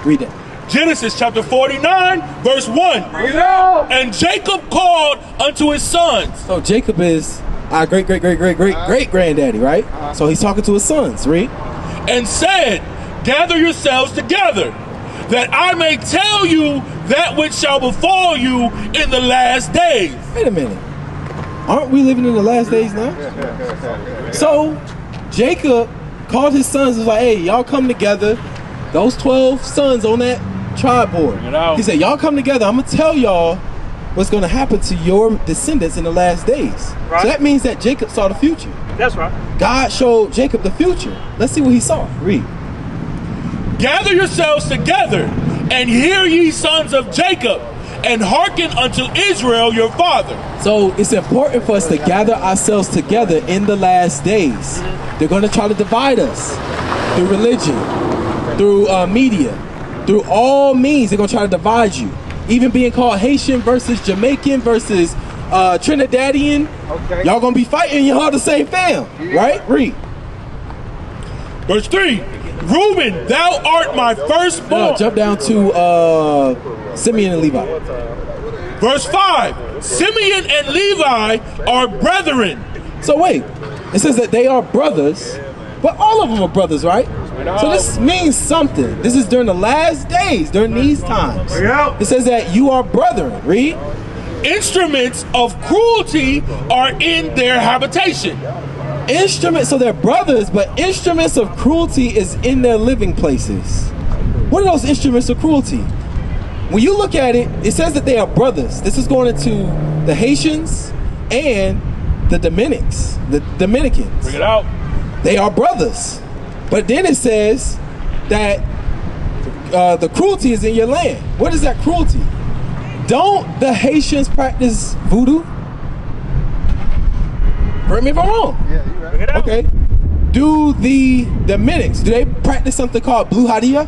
Read that. Genesis chapter 49, verse 1. And Jacob called unto his sons. So Jacob is our great granddaddy, right? So he's talking to his sons, read. And said, gather yourselves together, that I may tell you that which shall befall you in the last days. Wait a minute. Aren't we living in the last days now? So Jacob called his sons and was like, hey, y'all come together. Those 12 sons on that tribe board. He said, y'all come together. I'm going to tell y'all what's going to happen to your descendants in the last days. Right. So that means that Jacob saw the future. That's right. God showed Jacob the future. Let's see what he saw. Read. Gather yourselves together and hear ye sons of Jacob, and hearken unto Israel your father. So it's important for us to gather ourselves together in the last days. They're going to try to divide us through religion, through media, through all means. They're going to try to divide you. Even being called Haitian versus Jamaican versus Trinidadian. Okay. Y'all going to be fighting. Y'all the same fam, right? Read. Verse 3. Reuben, thou art my firstborn. Jump down to Simeon and Levi. Verse 5. Simeon and Levi are brethren. So wait, it says that they are brothers, but all of them are brothers, right? So this means something. This is during the last days, during these times. It says that you are brethren. Read. Instruments of cruelty are in their habitation. Instruments, so they're brothers, but instruments of cruelty is in their living places. What are those instruments of cruelty? When you look at it, it says that they are brothers. This is going into the Haitians and the Dominicans. Bring it out. They are brothers. But then it says that the cruelty is in your land. What is that cruelty? Don't the Haitians practice voodoo? Correct me if I'm wrong. Yeah, you're right. Okay. Do the Dominicans, do they practice something called brujeria?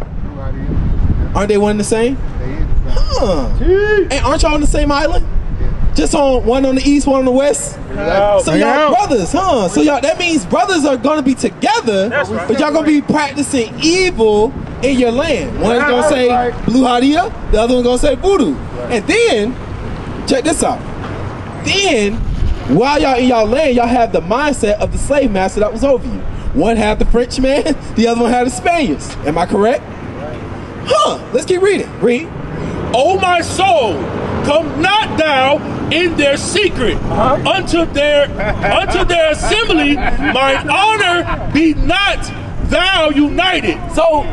Aren't they one and the same? Huh. And aren't y'all on the same island? Just on one on the east, one on the west? So y'all brothers, huh? So y'all, that means brothers are gonna be together, but y'all gonna be practicing evil in your land. One's gonna say brujeria, the other one's gonna say voodoo. And then, check this out. Then, while y'all in y'all land, y'all have the mindset of the slave master that was over you. One had the Frenchman, the other one had the Spaniards. Am I correct? Huh, let's keep reading. Read. O my soul, come not thou in their secret unto their assembly. Mine honor be not thou united. So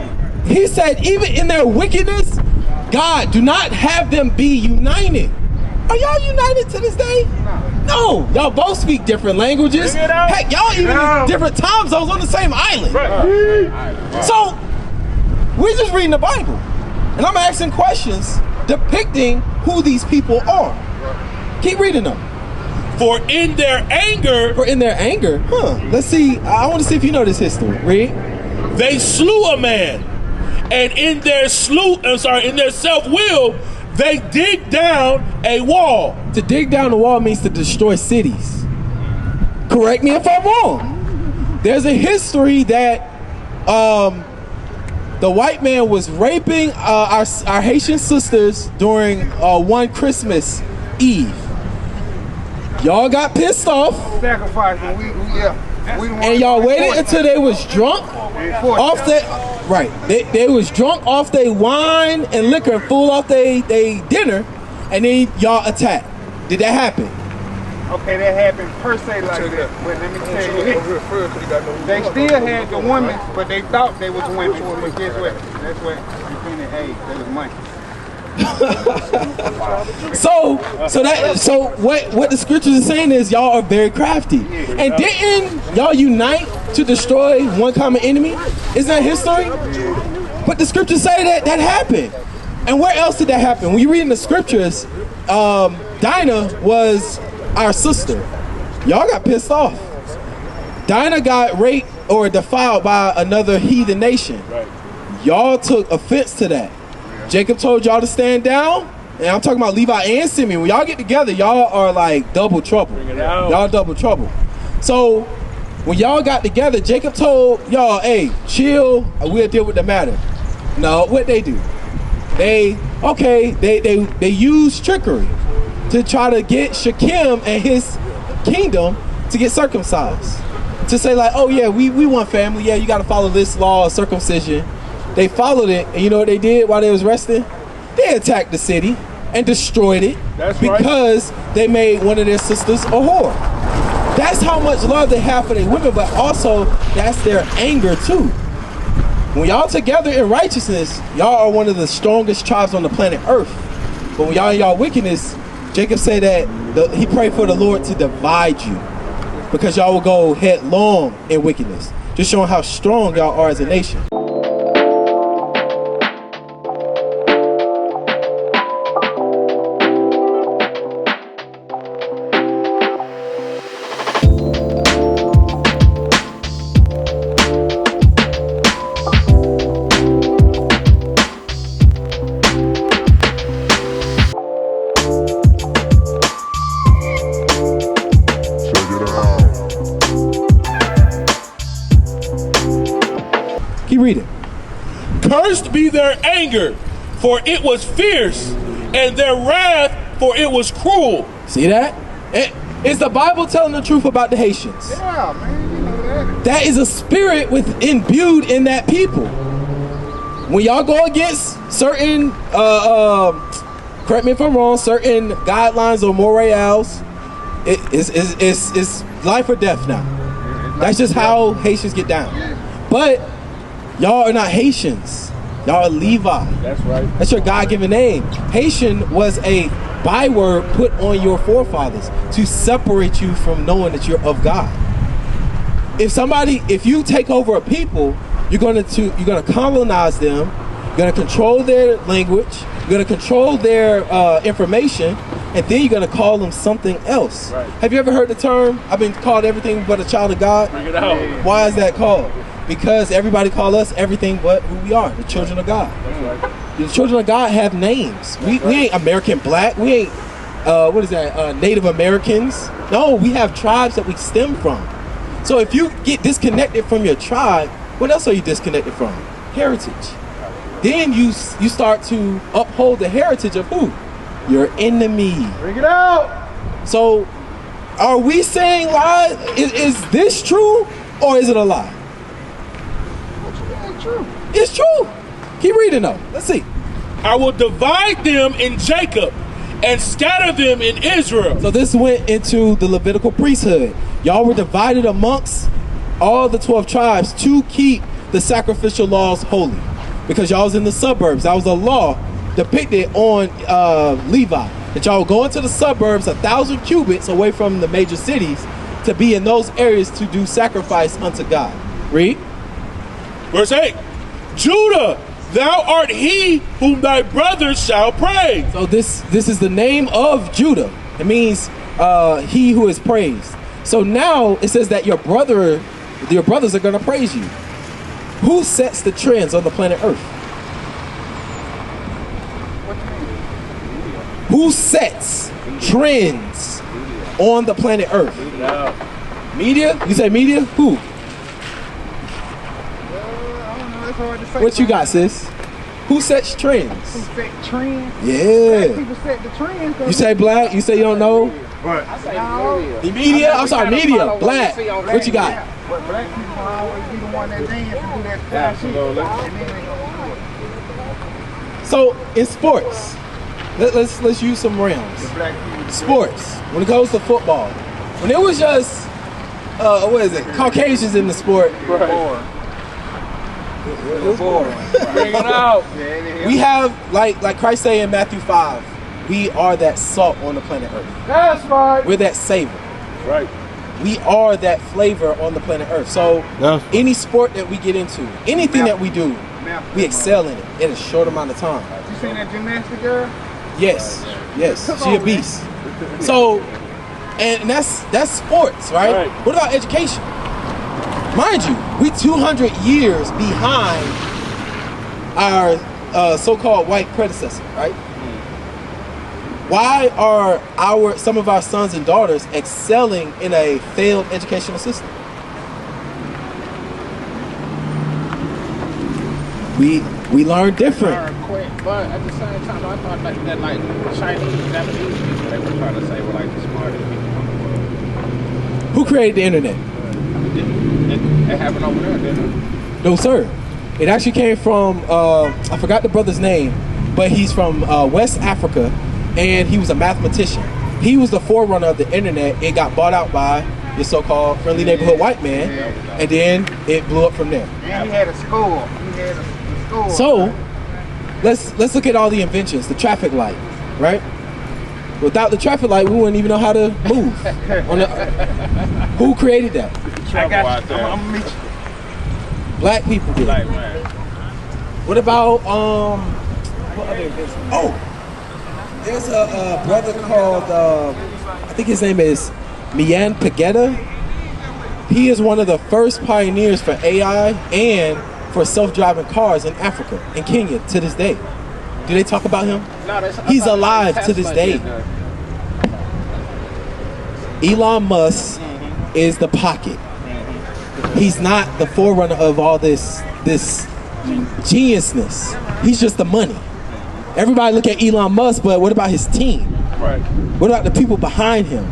he said, even in their wickedness, God, do not have them be united. Are y'all united to this day? No, y'all both speak different languages. Heck, y'all even in different time zones on the same island. So we're just reading the Bible, and I'm asking questions depicting who these people are. Keep reading them. For in their anger, huh? Let's see. I want to see if you know this history. Read. They slew a man, and in their self-will, they dig down a wall. To dig down a wall means to destroy cities. Correct me if I'm wrong. There's a history that the white man was raping our Haitian sisters during one Christmas Eve. Y'all got pissed off. And y'all waited until they was drunk off they was drunk off their wine and liquor and full off they dinner, and then y'all attacked. Did that happen? Okay, that happened per se like that. But let me tell you this. They still had the women, but they thought they was women. But guess what? That's what they was money. So what the scriptures are saying is y'all are very crafty. And didn't y'all unite to destroy one common enemy? Isn't that history? But the scriptures say that happened. And where else did that happen? When you read in the scriptures, Dinah was our sister. Y'all got pissed off. Dinah got raped or defiled by another heathen nation. Y'all took offense to that. Jacob told y'all to stand down, and I'm talking about Levi and Simeon. When y'all get together, y'all are like double trouble. Y'all double trouble. So when y'all got together, Jacob told y'all, hey, chill, we'll deal with the matter. No, what they do? They use trickery to try to get Shechem and his kingdom to get circumcised. To say like, oh yeah, we want family. Yeah, you got to follow this law of circumcision. They followed it, and you know what they did while they was resting? They attacked the city and destroyed it. That's because they made one of their sisters a whore. That's how much love they have for their women, but also that's their anger too. When y'all together in righteousness, y'all are one of the strongest tribes on the planet Earth. But when y'all in y'all wickedness, Jacob said that he prayed for the Lord to divide you, because y'all will go headlong in wickedness. Just showing how strong y'all are as a nation. Keep reading. Cursed be their anger, for it was fierce, and their wrath, for it was cruel. See that? Is the Bible telling the truth about the Haitians? Yeah, man, you know that. That is a spirit imbued in that people. When y'all go against certain, correct me if I'm wrong, certain guidelines or morals, it's life or death now. That's just how Haitians get down. But y'all are not Haitians. Y'all are Levi. That's right. That's your God-given name. Haitian was a byword put on your forefathers to separate you from knowing that you're of God. If you take over a people, you're gonna colonize them. You're gonna control their language. You're gonna control their information, and then you're gonna call them something else. Right. Have you ever heard the term? I've been called everything but a child of God. Bring it out. Why is that called? Because everybody call us everything but who we are, the children of God. That's right. The children of God have names. We ain't American black. We ain't, Native Americans. No, we have tribes that we stem from. So if you get disconnected from your tribe, what else are you disconnected from? Heritage. Then you start to uphold the heritage of who? Your enemy. Bring it out. So are we saying lies? Is this true or is it a lie? True. It's true. Keep reading though. Let's see. I will divide them in Jacob and scatter them in Israel. So this went into the Levitical priesthood. Y'all were divided amongst all the 12 tribes to keep the sacrificial laws holy, because y'all was in the suburbs. That was a law depicted on Levi, that y'all would go into the suburbs 1,000 cubits away from the major cities to be in those areas to do sacrifice unto God. Read. Verse 8, Judah, thou art he whom thy brothers shall praise. So this is the name of Judah. It means he who is praised. So now it says that your brothers are going to praise you. Who sets the trends on the planet Earth? What you mean? Who sets trends on the planet Earth? Media? You say media? Who? Hard to say. What you got, sis? Who sets trends? Who set trends? Yeah. Black people set the trends. You say black? You say you don't know? What? I say media. The media? I'm sorry, media. Black. What you got? But black people always be the one that dance and do that shit. And then they go, So in sports, let's use some realms. the black people. Sports. When it goes to football, when it was just Caucasians in the sport. Right. Bring it out. We have, like Christ say in Matthew 5, we are that salt on the planet Earth. That's right. We're that savor. Right. We are that flavor on the planet Earth. So any sport that we get into, anything that we do, we excel in it in a short amount of time. You seen that gymnastic girl? Yes. She a beast. So, and that's sports, right? What about education? Mind you, we 200 years behind our so-called white predecessor, right? Why are some of our sons and daughters excelling in a failed educational system? We learn different. Learn quick, but at the same time, I thought that like Chinese, Japanese people, they were trying to say we're like the smartest people in the world. Who created the internet? It happened over there, didn't it? No, sir. It actually came from, I forgot the brother's name, but he's from West Africa, and he was a mathematician. He was the forerunner of the internet. It got bought out by the so-called friendly neighborhood white man, and then it blew up from there. And he had a school. So, let's look at all the inventions. The traffic light, right? Without the traffic light, we wouldn't even know how to move. Who created that? I got you. I'm gonna meet you. Black people did. Like, man. What about what other inventions? Oh, there's a brother called I think his name is Mian Pagetta. He is one of the first pioneers for AI and for self-driving cars in Africa, in Kenya, to this day. Do they talk about him? No, He's alive to this day. Elon Musk is the pocket. He's not the forerunner of all this geniusness. He's just the money. Everybody look at Elon Musk, but what about his team? Right. What about the people behind him?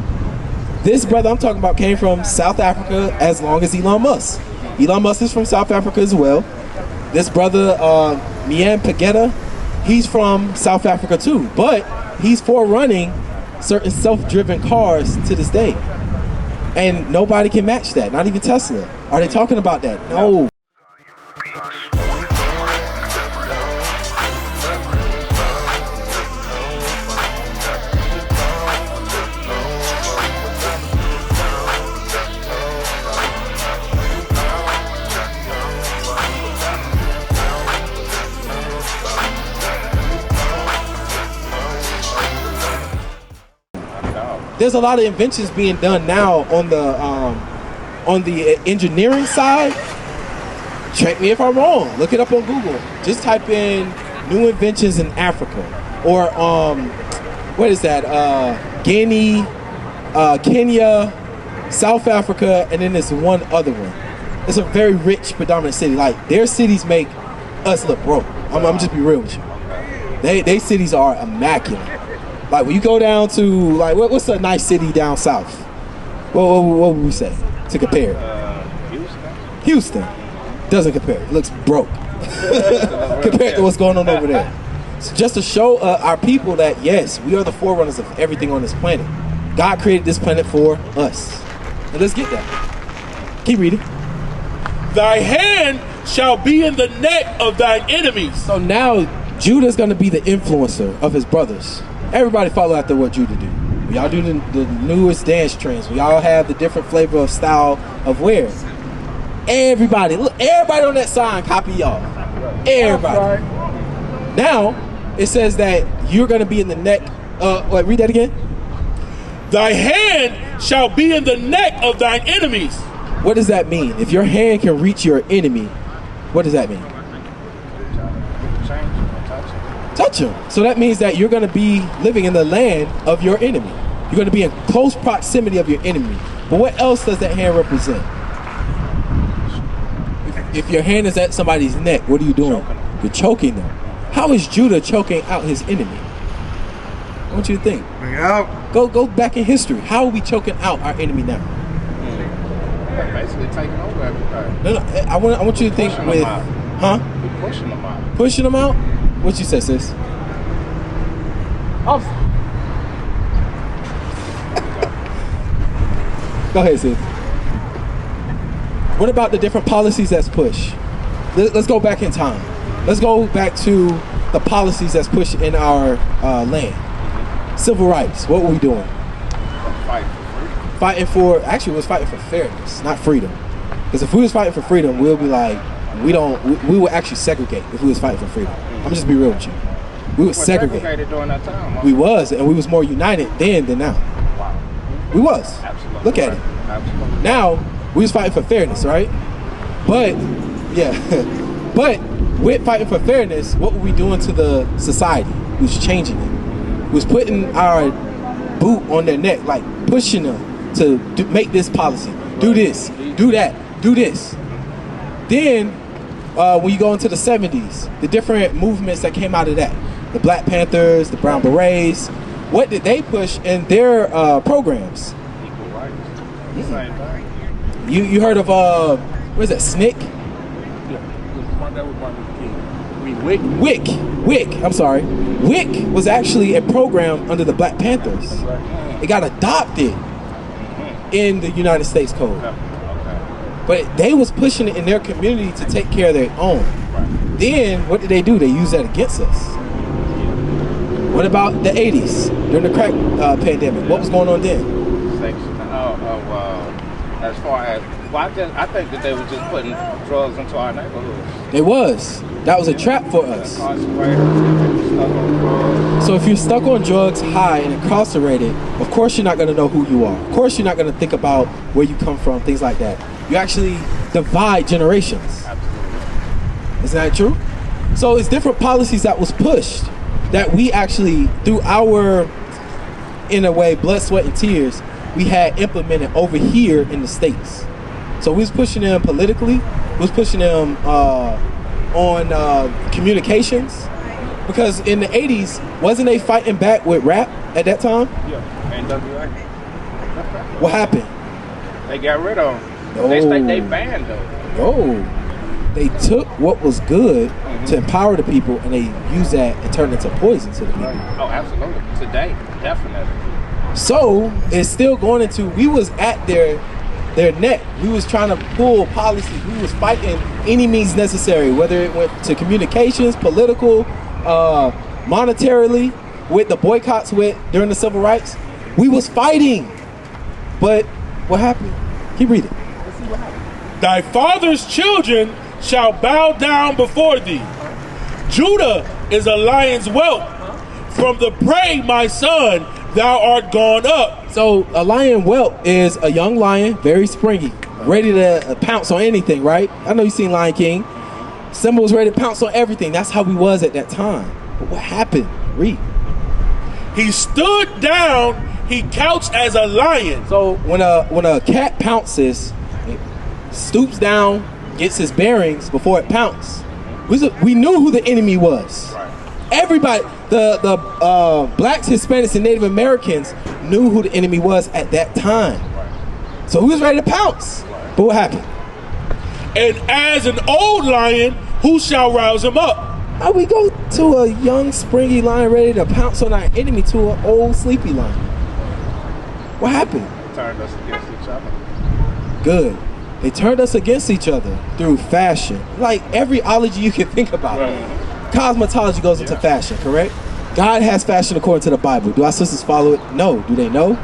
This brother I'm talking about came from South Africa as long as Elon Musk. Elon Musk is from South Africa as well. This brother, Mian Pagetta, he's from South Africa too, but he's forerunning certain self-driven cars to this day. And nobody can match that, not even Tesla. Are they talking about that? No. There's a lot of inventions being done now on the engineering side. Check me if I'm wrong. Look it up on Google. Just type in new inventions in Africa, or what is that? Guinea, Kenya, South Africa, and then there's one other one. It's a very rich, predominant city. Like their cities make us look broke. I'm just be real with you. They cities are immaculate. Like when you go down to like what's a nice city down south? What would we say to compare? Houston doesn't compare. It looks broke compared to what's going on over there. So just to show our people that yes, we are the forerunners of everything on this planet. God created this planet for us. And let's get that. Keep reading. Thy hand shall be in the neck of thine enemies. So now Judah's going to be the influencer of his brothers. Everybody follow after what Judah do. We all do the newest dance trends. We all have the different flavor of style of wear. Everybody, look, everybody on that sign copy y'all. Everybody. Now, it says that you're going to be in the neck. Wait, read that again. Thy hand shall be in the neck of thine enemies. What does that mean? If your hand can reach your enemy, what does that mean? Touch him. So that means that you're going to be living in the land of your enemy. You're going to be in close proximity of your enemy. But what else does that hand represent? If your hand is at somebody's neck, what are you doing? You're choking them. How is Judah choking out his enemy? I want you to think. Bring it out. Go back in history. How are we choking out our enemy now? Basically taking over everything. No, I want you to think with, huh? We're pushing them out. Pushing them out? What you said, sis? Go ahead, sis. What about the different policies that's pushed? Let's go back in time. Let's go back to the policies that's pushed in our land. Civil rights. What were we doing? Fighting for, actually, it was fighting for fairness, not freedom. Because if we was fighting for freedom, we'll be like, we would actually segregate if we was fighting for freedom. I'm gonna just be real with you. We would segregate. During that time, huh? We was, and we was more united then than now. Wow. We was. Absolutely. Look at it. Absolutely. Now, we was fighting for fairness, right? But, yeah. But with fighting for fairness, what were we doing to the society? We was changing it. We was putting our boot on their neck, like pushing them to make this policy. Do this, do that, do this. Then, when you go into the 70s, the different movements that came out of that, the Black Panthers, the Brown Berets, what did they push in their programs? Equal rights. Same thing. You heard of what is that, SNCC? Yeah, that was Martin Luther King. I mean, WIC. I'm sorry. WIC was actually a program under the Black Panthers. It got adopted in the United States Code. But they was pushing it in their community to take care of their own. Then, what did they do? They used that against us. What about the 80s, during the crack pandemic? What was going on then? As far as, well, I think that they were just putting drugs into our neighborhoods. It was. That was a trap for us. So if you're stuck on drugs, high, and incarcerated, of course you're not going to know who you are. Of course you're not going to think about where you come from, things like that. You actually divide generations. Absolutely. Isn't that true? So it's different policies that was pushed that we actually, through our, in a way, blood, sweat, and tears, we had implemented over here in the States. So we was pushing them politically, we was pushing them on communications, because in the 80s, wasn't they fighting back with rap at that time? Yeah, NWA. What happened? They got rid of them. No. They banned them. No. They took what was good to empower the people, and they used that and turned it into poison to the people. Oh, absolutely. Today, definitely. So it's still going into, we was at their neck. We was trying to pull policies. We was fighting any means necessary, whether it went to communications, political, monetarily, with the boycotts during the civil rights. We was fighting. But what happened? Keep reading. Let's see what happened. Thy father's children shall bow down before thee. Judah is a lion's whelp. From the prey, my son, thou art gone up. So a lion whelp is a young lion, very springy, ready to pounce on anything, right? I know you've seen Lion King. Simba was ready to pounce on everything. That's how we was at that time. But what happened? Read. He stood down, he couched as a lion. So when a cat pounces, it stoops down, gets his bearings before it pounces. We knew who the enemy was. Everybody, the blacks, Hispanics, and Native Americans knew who the enemy was at that time. So we was ready to pounce. But what happened? And as an old lion, who shall rouse him up? How we go to a young, springy lion ready to pounce on our enemy to an old, sleepy lion? What happened? They turned us against each other. Good. They turned us against each other through fashion. Like every ology you can think about. Cosmetology goes into fashion, correct? God has fashion according to the Bible. Do our sisters follow it? No. Do they know?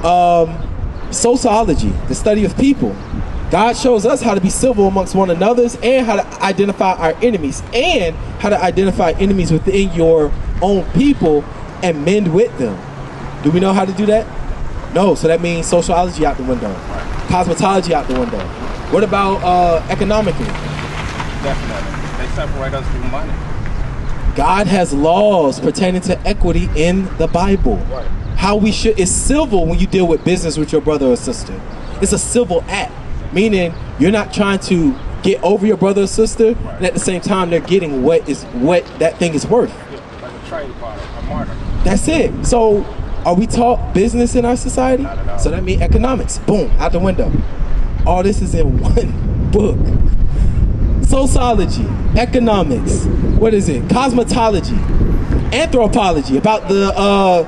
No. Sociology, the study of people. God shows us how to be civil amongst one another and how to identify our enemies and how to identify enemies within your own people and mend with them. Do we know how to do that? No. So that means sociology out the window. Cosmetology out the window. What about economically? Definitely. They separate us through money. God has laws pertaining to equity in the Bible. Right. How we should, it's civil when you deal with business with your brother or sister. It's a civil act, meaning you're not trying to get over your brother or sister, and at the same time they're getting what that thing is worth. Like a trade barter, a martyr. That's it. So are we taught business in our society? Not at all. So that means economics, boom, out the window. All this is in one book. Sociology, economics, what is it? Cosmetology, anthropology, about the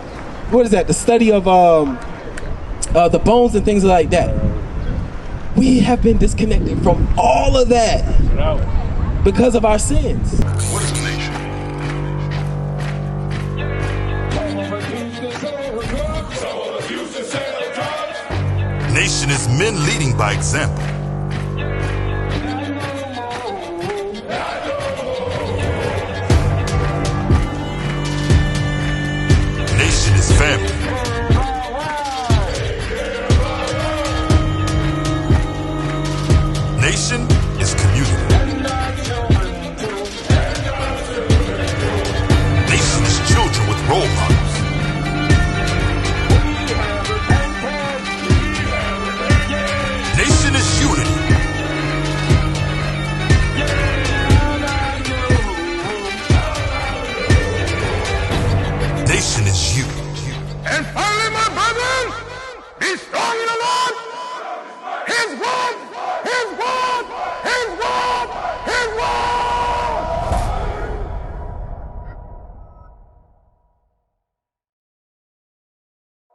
what is that? The study of the bones and things like that. We have been disconnected from all of that because of our sins. What is a nation? Nation is men leading by example.